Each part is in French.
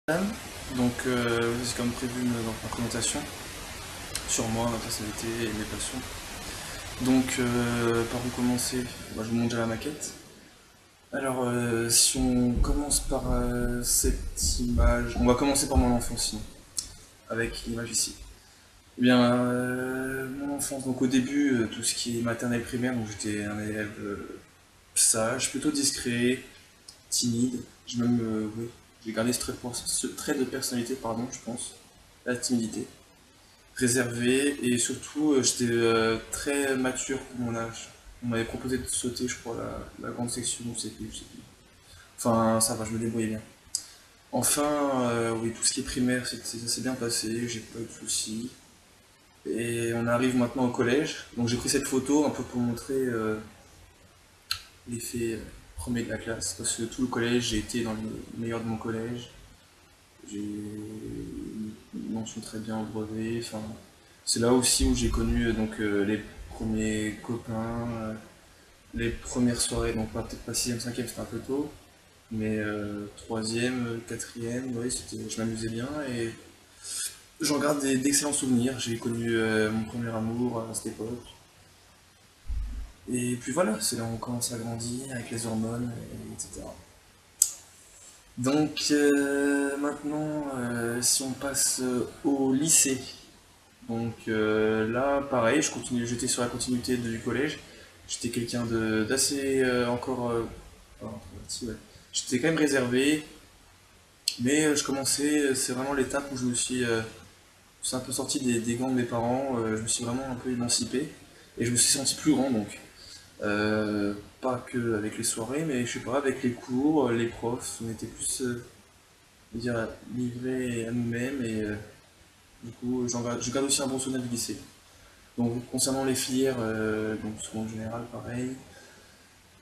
Donc, c'est comme prévu dans ma présentation sur moi, ma personnalité et mes passions. Donc, par où commencer? Bah, je vous montre déjà la maquette. Alors, si on commence par cette image, on va commencer par mon enfance, sinon, avec l'image ici. Eh bien, mon enfance, donc au début, tout ce qui est maternelle primaire, donc j'étais un élève sage, plutôt discret, timide. Oui, j'ai gardé ce trait de personnalité, pardon, je pense, la timidité. Réservé et surtout j'étais très mature pour mon âge. On m'avait proposé de sauter, je crois, la grande section, je sais plus. Enfin, ça va, je me débrouillais bien. Enfin, oui, tout ce qui est primaire, ça s'est bien passé, j'ai pas eu de soucis. Et on arrive maintenant au collège. Donc j'ai pris cette photo un peu pour montrer l'effet premier de la classe. Parce que tout le collège, j'ai été dans le meilleur de mon collège. J'ai une mention très bien au brevet. Enfin, c'est là aussi où j'ai connu les premiers copains, les premières soirées, donc peut-être pas sixième, cinquième, c'était un peu tôt, mais troisième, quatrième, oui, je m'amusais bien et j'en garde d'excellents souvenirs. J'ai connu mon premier amour à cette époque. Et puis voilà, c'est là où on commence à grandir avec les hormones, etc. Donc maintenant, si on passe au lycée, donc là, pareil, j'étais sur la continuité du collège. J'étais quelqu'un d'assez encore introverti, ouais. J'étais quand même réservé, mais je commençais, c'est vraiment l'étape où je suis un peu sorti des gants de mes parents, je me suis vraiment un peu émancipé et je me suis senti plus grand donc. Pas que avec les soirées, mais je sais pas, avec les cours, les profs, on était plus, je veux dire, livrés à nous-mêmes et du coup, je garde aussi un bon souvenir du lycée. Donc concernant les filières, donc seconde générale, pareil.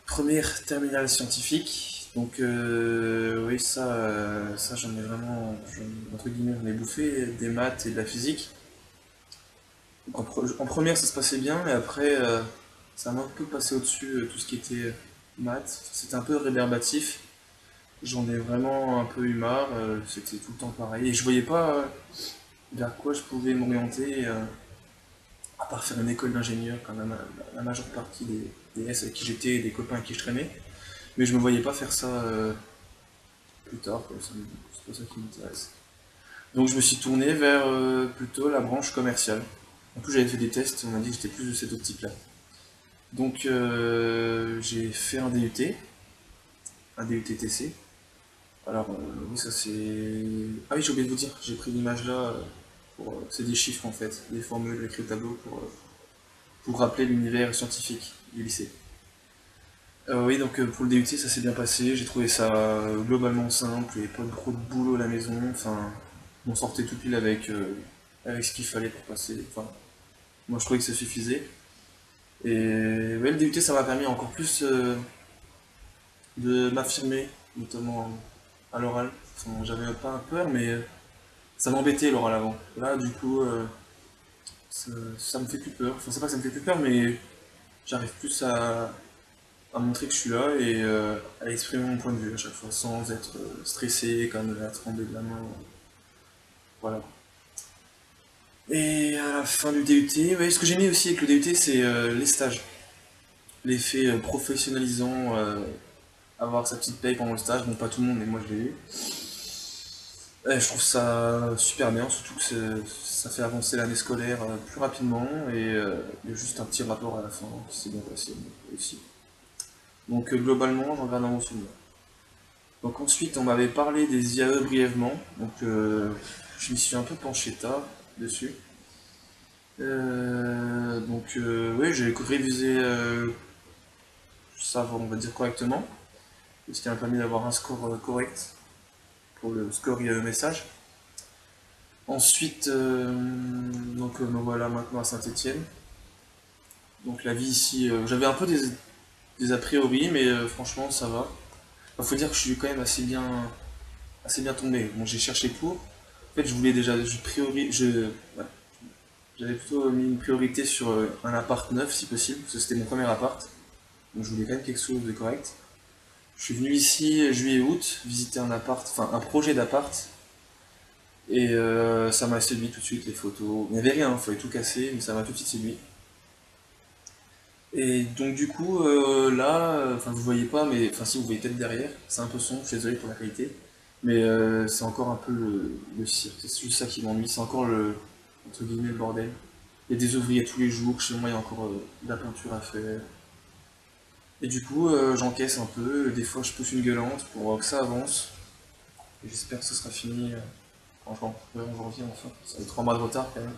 Première terminale scientifique. Donc oui, ça j'en ai vraiment, entre guillemets, j'en ai bouffé des maths et de la physique. Donc, en première, ça se passait bien, mais après, ça m'a un peu passé au-dessus tout ce qui était maths. C'était un peu rébarbatif. J'en ai vraiment un peu eu marre. C'était tout le temps pareil. Et je voyais pas vers quoi je pouvais m'orienter. À part faire une école d'ingénieur, quand même, la majeure partie des S avec qui j'étais et des copains avec qui je traînais. Mais je me voyais pas faire ça plus tard, quoi. C'est pas ça qui m'intéresse. Donc je me suis tourné vers plutôt la branche commerciale. En plus j'avais fait des tests, on m'a dit que j'étais plus de cette optique-là. Donc j'ai fait un DUT-TC. Alors oui ça c'est... Ah oui j'ai oublié de vous dire, j'ai pris l'image là c'est des chiffres en fait, des formules écrites au tableau pour rappeler l'univers scientifique du lycée. Oui, donc pour le DUT, ça s'est bien passé. J'ai trouvé ça globalement simple et pas trop de boulot à la maison. Enfin, on sortait tout pile avec ce qu'il fallait pour passer. Enfin, moi, je trouvais que ça suffisait. Et ouais, le DUT, ça m'a permis encore plus de m'affirmer, notamment à l'oral. Enfin, j'avais pas peur, mais ça m'embêtait l'oral avant. Là, du coup, ça me fait plus peur. Enfin, c'est pas que ça me fait plus peur, mais j'arrive plus à montrer que je suis là et à exprimer mon point de vue à chaque fois sans être stressé, comme à trembler de la main. Voilà. Et à la fin du DUT, ouais, ce que j'ai mis aussi avec le DUT, c'est les stages. L'effet professionnalisant, avoir sa petite paye pendant le stage. Bon, pas tout le monde, mais moi je l'ai eu. Je trouve ça super bien, surtout que ça fait avancer l'année scolaire plus rapidement et il y a juste un petit rapport à la fin qui s'est bien passé aussi. Donc globalement, j'en garde un bon souvenir. Donc ensuite, on m'avait parlé des IAE brièvement, donc je m'y suis un peu penché tard dessus. Oui, j'ai révisé ça, on va dire correctement, ce qui m'a permis d'avoir un score correct pour le score IAE message. Ensuite, me voilà maintenant à Saint-Étienne. Donc la vie ici, j'avais un peu des a priori, mais franchement ça va. Il faut dire que je suis quand même assez bien tombé. Bon, j'ai cherché pour. En fait, je voulais déjà, ouais, j'avais plutôt mis une priorité sur un appart neuf si possible, parce que c'était mon premier appart. Donc je voulais quand même quelque chose de correct. Je suis venu ici juillet-août visiter un appart, enfin un projet d'appart. Et ça m'a séduit tout de suite, les photos. Il n'y avait rien, il fallait tout casser, mais ça m'a tout de suite séduit. Et donc du coup, là, enfin vous voyez pas, mais enfin si vous voyez peut-être derrière, c'est un peu sombre, je suis désolé pour la qualité, mais c'est encore un peu le cirque, c'est juste ça qui m'ennuie, c'est encore entre guillemets, le bordel. Il y a des ouvriers tous les jours, chez moi il y a encore de la peinture à faire. Et du coup, j'encaisse un peu, des fois je pousse une gueulante pour que ça avance, et j'espère que ce sera fini quand je rentrerai en janvier enfin, ça va être 3 mois de retard quand même.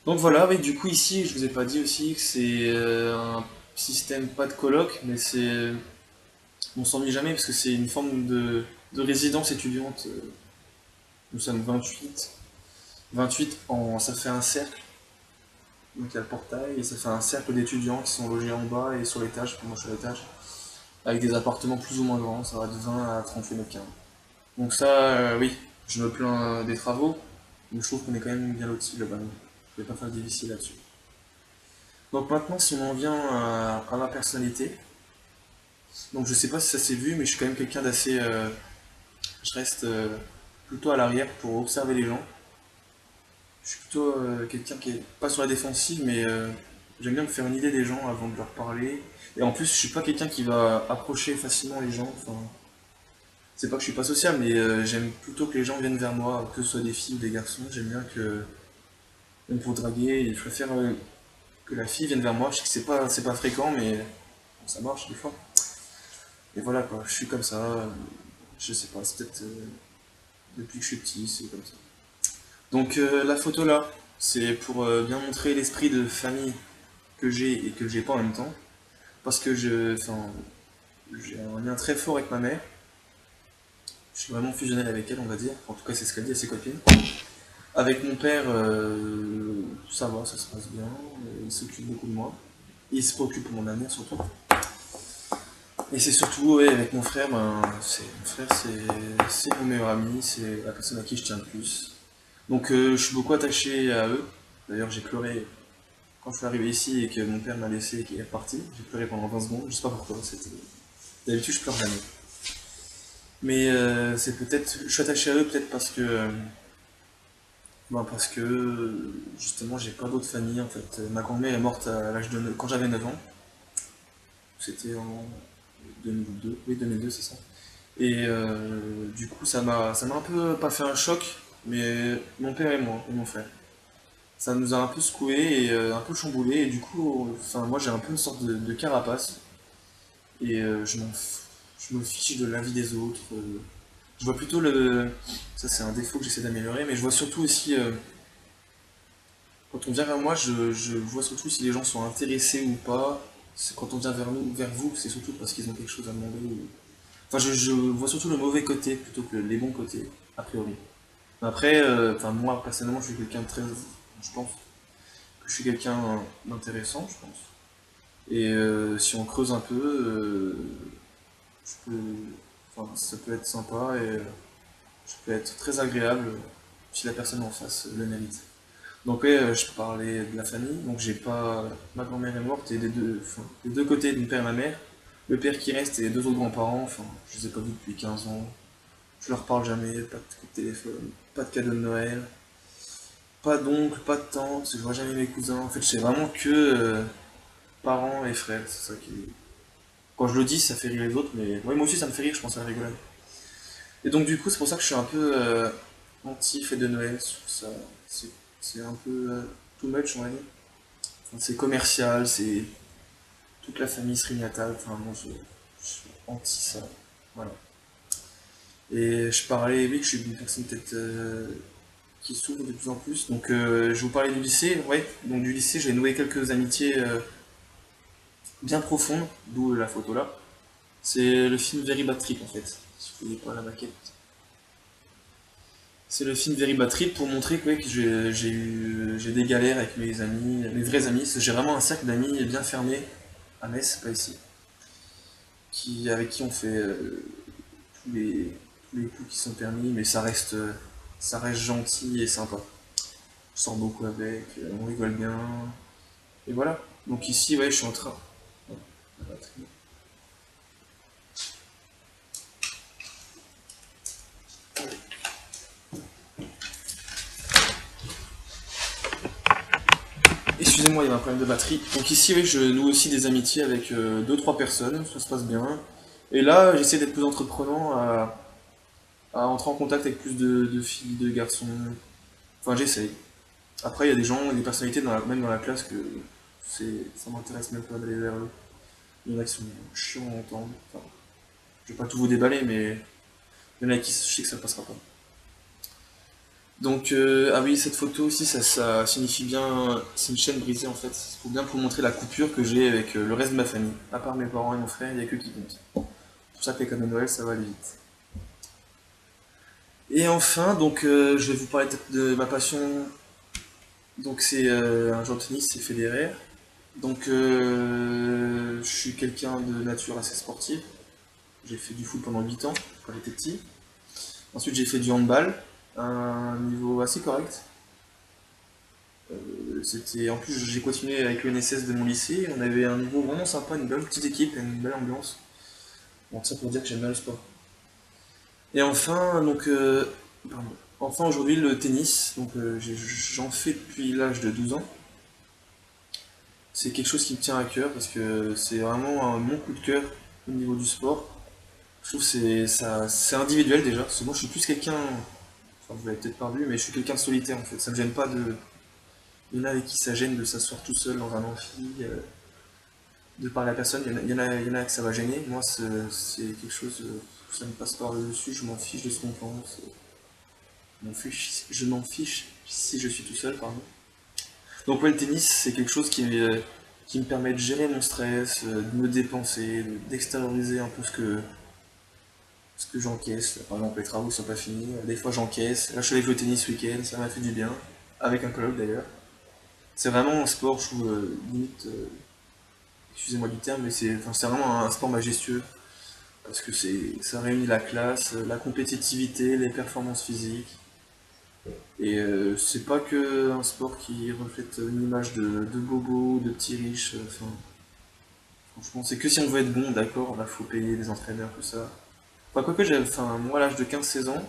Donc voilà, oui, du coup ici, je vous ai pas dit aussi que c'est un système pas de coloc, mais c'est on s'ennuie jamais parce que c'est une forme de résidence étudiante. Nous sommes 28. 28 ça fait un cercle, donc il y a le portail, et ça fait un cercle d'étudiants qui sont logés en bas et sur l'étage, pour moi je suis à l'étage, avec des appartements plus ou moins grands, ça va de 20 à 38 mètres carrés. Donc ça, oui, je me plains des travaux, mais je trouve qu'on est quand même bien loti globalement. Je vais pas faire de difficile là-dessus. Donc maintenant, si on en vient à ma personnalité, donc je sais pas si ça s'est vu, mais je suis quand même quelqu'un d'assez. Je reste plutôt à l'arrière pour observer les gens. Je suis plutôt quelqu'un qui est pas sur la défensive, mais j'aime bien me faire une idée des gens avant de leur parler. Et en plus, je suis pas quelqu'un qui va approcher facilement les gens. Enfin, c'est pas que je suis pas social, mais j'aime plutôt que les gens viennent vers moi, que ce soit des filles ou des garçons. J'aime bien que, même pour draguer, et je préfère que la fille vienne vers moi. Je sais que c'est pas fréquent, mais ça marche des fois. Et voilà quoi, je suis comme ça. Je sais pas, c'est peut-être depuis que je suis petit, c'est comme ça. Donc la photo là, c'est pour bien montrer l'esprit de famille que j'ai et que j'ai pas en même temps. Parce que enfin, j'ai un lien très fort avec ma mère. Je suis vraiment fusionnel avec elle, on va dire. En tout cas, c'est ce qu'elle dit à ses copines. Avec mon père, ça va, ça se passe bien. Il s'occupe beaucoup de moi. Il se préoccupe pour mon avenir surtout. Et c'est surtout, ouais, avec mon frère, mon frère, c'est mon meilleur ami, c'est la personne à qui je tiens le plus. Donc je suis beaucoup attaché à eux. D'ailleurs, j'ai pleuré quand je suis arrivé ici et que mon père m'a laissé et qu'il est reparti. J'ai pleuré pendant 20 secondes, je sais pas pourquoi. D'habitude, je pleure jamais. Mais c'est peut-être, je suis attaché à eux peut-être parce que justement, j'ai pas d'autre famille en fait. Ma grand-mère est morte à l'âge de quand j'avais 9 ans. C'était en 2002. Oui, 2002, c'est ça. Et du coup, ça m'a un peu, pas fait un choc, mais mon père et moi, et mon frère. Ça nous a un peu secoué et un peu chamboulé, et du coup, enfin, moi j'ai un peu une sorte de carapace, et je me fiche de l'avis des autres. Je vois plutôt ça c'est un défaut que j'essaie d'améliorer, mais je vois surtout aussi, quand on vient vers moi, je vois surtout si les gens sont intéressés ou pas. Quand on vient vers nous, vers vous, c'est surtout parce qu'ils ont quelque chose à demander. Enfin, je vois surtout le mauvais côté plutôt que les bons côtés, a priori. Après, enfin, moi, personnellement, je suis quelqu'un de très. Je pense que je suis quelqu'un d'intéressant, je pense. Et si on creuse un peu, je peux, enfin, ça peut être sympa et je peux être très agréable si la personne en face le mérite. Donc, ouais, je parlais de la famille. Donc, j'ai pas. Ma grand-mère est morte et des deux côtés de mon père et ma mère. Le père qui reste et les deux autres grands-parents, enfin, je les ai pas vus depuis 15 ans. Je leur parle jamais, pas de coup de téléphone, pas de cadeau de Noël, pas d'oncle, pas de tante, je vois jamais mes cousins. En fait, je sais vraiment que parents et frères, c'est ça qui. Quand je le dis, ça fait rire les autres, mais ouais, moi aussi ça me fait rire, je pense à la rigolade. Et donc du coup, c'est pour ça que je suis un peu anti-fête de Noël, je trouve ça, c'est c'est un peu too much, on va dire. Enfin, c'est commercial, c'est toute la famille se réunit à table, enfin moi je suis anti ça, voilà. Et je parlais, oui, que je suis une personne peut-être qui s'ouvre de plus en plus. Donc je vous parlais du lycée, ouais. Donc du lycée, j'ai noué quelques amitiés bien profondes, d'où la photo là. C'est le film Very Bad Trip en fait. Si vous voyez pas la maquette. C'est le film Very Bad Trip pour montrer que, ouais, que j'ai des galères avec mes amis, mes vrais amis. Parce que j'ai vraiment un cercle d'amis bien fermé à Metz, pas ici, avec qui on fait tous les, tous les coups qui sont permis, mais ça reste gentil et sympa. Je sors beaucoup avec, on rigole bien, et voilà. Donc ici, ouais, je suis en train. Oh, la batterie. Excusez-moi, il y avait un problème de batterie. Donc ici, oui, je noue aussi des amitiés avec deux, trois personnes, ça se passe bien. Et là, j'essaie d'être plus entreprenant, à entrer en contact avec plus de filles, de garçons. Enfin, j'essaye. Après, il y a des gens, des personnalités, même dans la classe, que ça m'intéresse même pas d'aller vers eux. Il y en a qui sont chiants à entendre. Enfin, je vais pas tout vous déballer, mais il y en a qui je sais que ça passera pas. Donc, ah oui, cette photo aussi, ça signifie bien. C'est une chaîne brisée en fait. C'est pour montrer la coupure que j'ai avec le reste de ma famille. À part mes parents et mon frère, il n'y a que qui compte. C'est pour ça que les cadeaux de Noël, ça va aller vite. Et enfin, donc, je vais vous parler de ma passion. Donc, c'est un joueur de tennis, c'est Federer. Donc, je suis quelqu'un de nature assez sportive. J'ai fait du foot pendant 8 ans, quand j'étais petit. Ensuite, j'ai fait du handball, à un niveau assez correct. En plus, j'ai continué avec le NSS de mon lycée. On avait un niveau vraiment sympa, une belle petite équipe, une belle ambiance. Donc ça pour dire que j'aime bien le sport. Et enfin, donc, pardon. Enfin aujourd'hui le tennis. Donc j'en fais depuis l'âge de 12 ans. C'est quelque chose qui me tient à cœur parce que c'est vraiment mon coup de cœur au niveau du sport. Je trouve que c'est individuel déjà. Parce que moi je suis plus quelqu'un, enfin vous l'avez peut-être pas vu, mais je suis quelqu'un de solitaire en fait. Ça me gêne pas de. Il y en a avec qui ça gêne de s'asseoir tout seul dans un amphi, de parler à personne. Il y en a que ça va gêner. Moi c'est quelque chose, ça me passe par le dessus, je m'en fiche de ce qu'on pense. Je m'en fiche si je suis tout seul, pardon. Donc ouais, le tennis, c'est quelque chose qui me permet de gérer mon stress, de me dépenser, d'extérioriser un peu ce que j'encaisse. Là, par exemple, les travaux sont pas finis, des fois j'encaisse. Là, je suis avec le tennis ce week-end, ça m'a fait du bien, avec un colloque d'ailleurs. C'est vraiment un sport, je trouve, limite, excusez-moi du terme, mais c'est vraiment un sport majestueux, parce que ça réunit la classe, la compétitivité, les performances physiques. Et c'est pas que un sport qui reflète une image de bobo, de petits riches. Enfin, franchement, c'est que si on veut être bon, d'accord, là faut payer des entraîneurs, tout ça. Enfin, quoique enfin, moi à l'âge de 15-16 ans,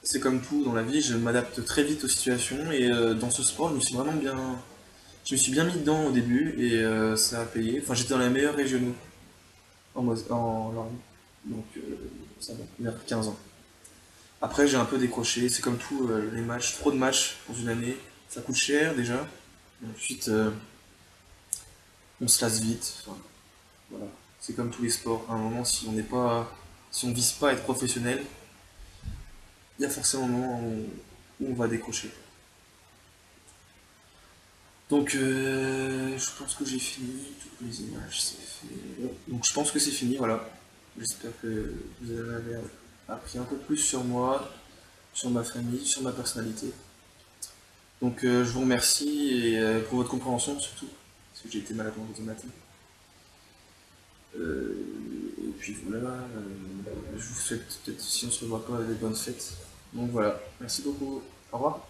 c'est comme tout dans la vie, je m'adapte très vite aux situations et dans ce sport, je me suis bien mis dedans au début et ça a payé. Enfin, j'étais dans les meilleurs régionaux en Lorraine, donc ça va, vers 15 ans. Après, j'ai un peu décroché. C'est comme tout, les matchs, trop de matchs dans une année, ça coûte cher déjà. Ensuite, on se lasse vite. Enfin, voilà. C'est comme tous les sports. À un moment, si on vise pas à être professionnel, il y a forcément un moment où on va décrocher. Donc, je pense que j'ai fini. Toutes les images, c'est fait. Ouais. Donc, je pense que c'est fini. Voilà. J'espère que vous avez appris un peu plus sur moi, sur ma famille, sur ma personnalité. Donc je vous remercie et pour votre compréhension surtout, parce que j'ai été malade vendredi matin. Et puis voilà, je vous souhaite peut-être si on se revoit pas des bonnes fêtes. Donc voilà, merci beaucoup. Au revoir.